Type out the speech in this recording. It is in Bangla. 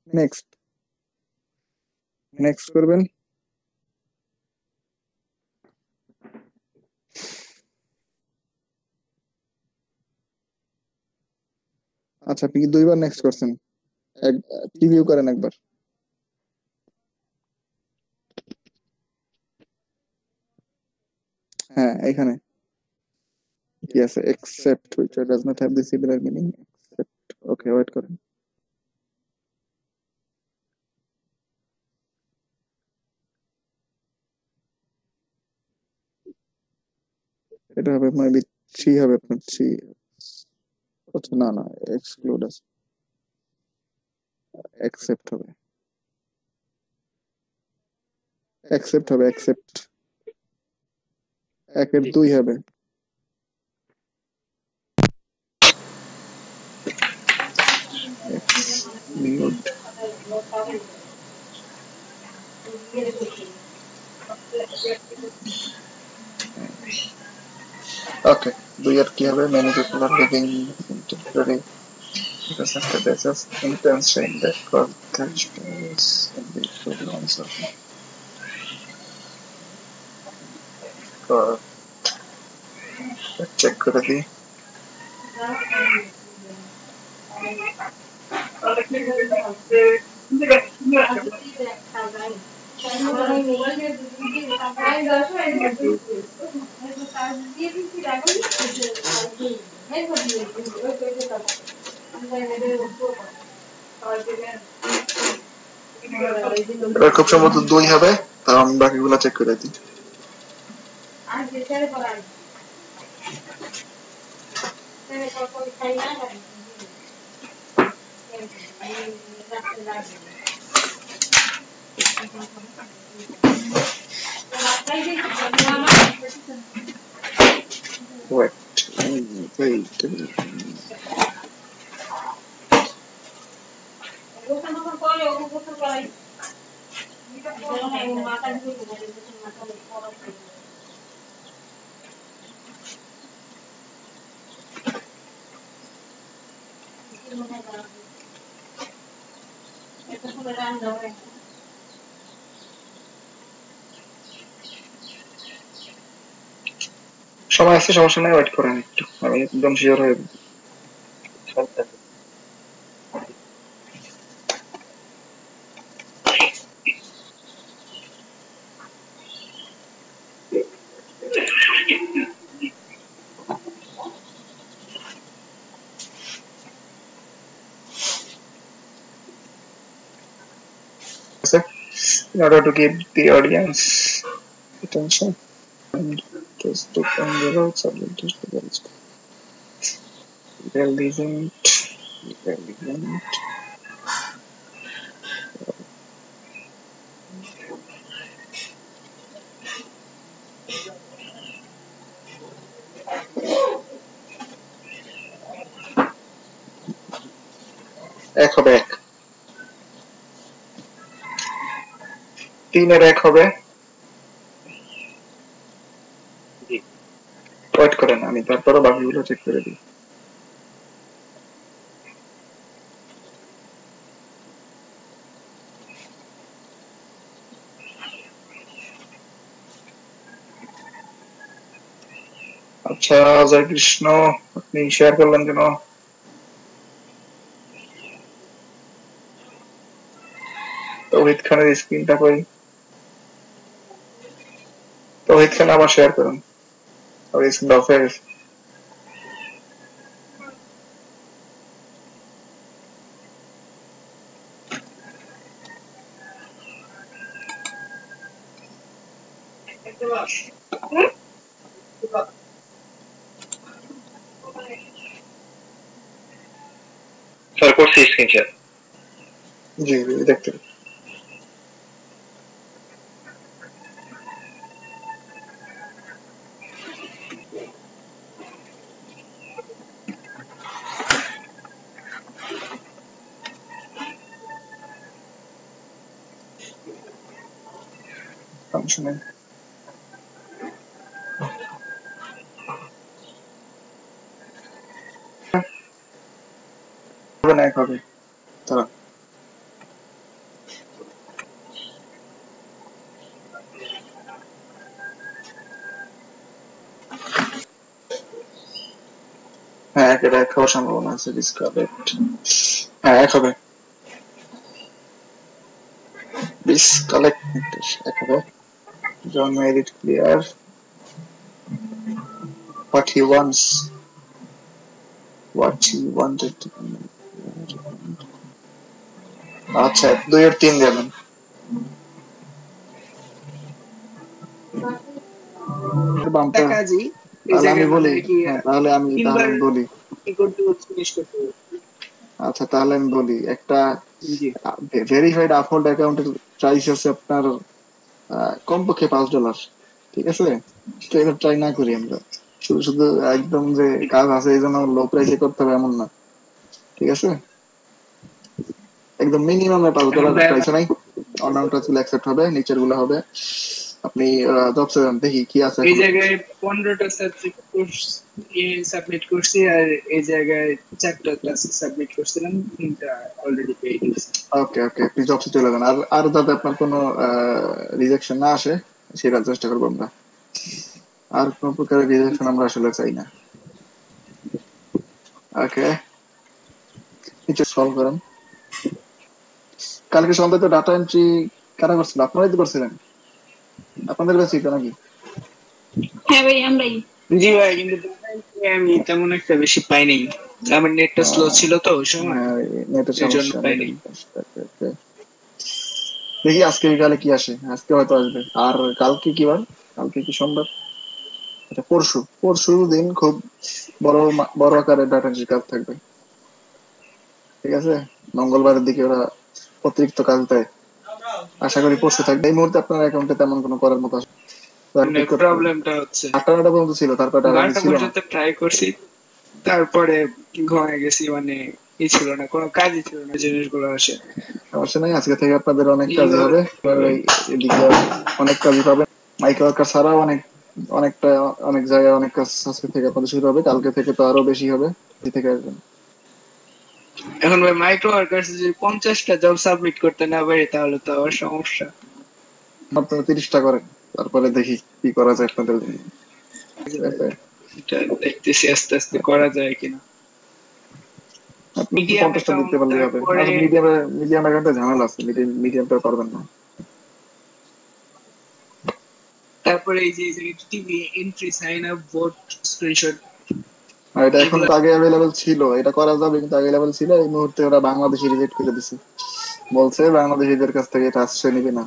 নেক্সট নেক্সট করবেন। আচ্ছা, আপনি কি দুইবার নেক্সট করছেন? এক প্রিভিউ করেন একবার। হ্যাঁ, এখানে কি আছে? except which does not have the similar meaning except, okay wait করেন। এটা হবে মেবি 3 হবে আপনার 3। আচ্ছা না না, এক্সক্লুড আছে, except হবে, except হবে, except একের 2 হবে। exclude ওকে, 2 এর কি হবে? many people are living in temporary disaster intense rain that caused casualties in the province of check করে দিই। এবার খুব সম্ভবত 2 হবে, তাও আমি বাকিগুলো চেক করে দিই। Wait, wait. সময় আছে, সমস্যা নাই, ওয়েট করেন একটু, আমি একদম শিওর হয়ে in order to keep the audience attention and just to envelope subject to the relevant এক হবে, এক 3 এর 1 হবে। ওয়েট করেন, আমি তারপরে বাকিগুলো চেক করে দিই। আচ্ছা জয় কৃষ্ণ, আপনি শেয়ার করলেন কেন? তৌহিদ খানের স্ক্রিনটা কই? তৌহিদ খান আবার শেয়ার করুন, আর স্ক্রিনটা অফ হয়ে গেছে। স্যার করছি স্ক্রিন শেয়ার। জি জি দেখতে ফাংশনে হবে না, এক হবে তারা। এটা এক হওয়ার সম্ভাবনা আছে। ডিসকালেক্ট, হ্যাঁ এক হবে। ডিসকালেক্ট এক হবে। John made it clear what he wanted to. আচ্ছা 2 এর 3 দেবেন। তাহলে আমি বলি, হ্যাঁ তাহলে আমি বলি। আচ্ছা তাহলে আমি বলি, একটা ভেরিফাইড আপলোড অ্যাকাউন্টের প্রাইস আছে আপনার কমপক্ষে $5, ঠিক আছে? তো এটা ট্রাই না করি আমরা, শুধু শুধু একদম যে কাজ আছে এই জন্য লো প্রাইসে করতে হবে এমন না, ঠিক আছে? একদম মিনিমাম $5 প্রাইস নাই, অন্যান্যটা চলে অ্যাকসেপ্ট হবে, নিচের গুলো হবে। আপনি জবসে যান, দেখি কি আছে। এই জায়গায় 15টা সাবমিট করছি আর এই জায়গায় 4টা ক্লাস সাবমিট করছিলাম, 3টা অলরেডি পেয়ে গেছি। ওকে ওকে, আপনি জবসে চলে যান। আর যাতে আপনার কোনো রিজেকশন না আসে সেটা চেষ্টা করবো আমরা। আর কোনো প্রকারের রিজেকশন আমরা আসলে চাই না। ওকে, কিছু সলভ করেন। কালকে সন্ধ্যায় তো ডাটা এন্ট্রি কারা করছিল? আপনারাই তো করছিলেন, আপনাদের কাছেই তো নাকি? হ্যাঁ ভাই আমরাই। জি ভাই, কিন্তু আমি তেমন একটা বেশি পাইনি, আমার নেটটা স্লো ছিল তো ওই সময়, নেটের জন্য পাইনি। দেখি আজকে বিকালে কি আসে, আজকে হয়তো আসবে। আর কালকে কি বার? কালকে কি সোমবার? আচ্ছা পরশু দিন খুব বড় আকারে ডাটা এন্ট্রি কাজ থাকবে, ঠিক আছে? মঙ্গলবারের দিকে ওরা অতিরিক্ত কাজ দেয়, আশা করি পরশু থাকবে। এই মুহূর্তে আপনার অ্যাকাউন্টে তেমন কোনো করার মতো প্রবলেমটা হচ্ছে 8টা পর্যন্ত ছিল, তারপর ট্রাই করছি, তারপরে ঘুমিয়ে গেছি, মানে ই ছিল না, কোনো কাজই ছিল না, জিনিসগুলো আসে। সমস্যা নাই, আজকে থেকে আপনাদের অনেক কাজই হবে, এদিকে অনেক কাজই পাবেন। মাইক্রোওয়ার্কার ছাড়াও অনেক জায়গায় অনেক কাজ আজকে থেকে আপনাদের শুরু হবে, কালকে থেকে তো আরো বেশি হবে। থেকে আসবেন। এখন ভাই মাইক্রোওয়ার্কার্স যদি 50টা জব সাবমিট করতে না পারি তাহলে তো আবার সমস্যা। আপনারা 30টা করেন, তারপরে দেখি কি করা যায় আপনাদের জন্য। দেখতেছি আস্তে আস্তে করা যায় কিনা। আপনি 50টা দিতে পারলে হবে। আর মিডিয়াম অ্যাকাউন্টে ঝামেলা আছে, মিডিয়ামটা পারবেন না। তারপরে এই যে TV entry sign up vote screenshot, এটা এখন তো আগে অ্যাভেলেবল ছিল, এটা করা যাবে, কিন্তু আগে অ্যাভেলেবল ছিল, এই মুহূর্তে ওরা বাংলাদেশি রিজেক্ট করে দিছে, বলছে বাংলাদেশিদের কাছ থেকে এটা আসছে নিবে না।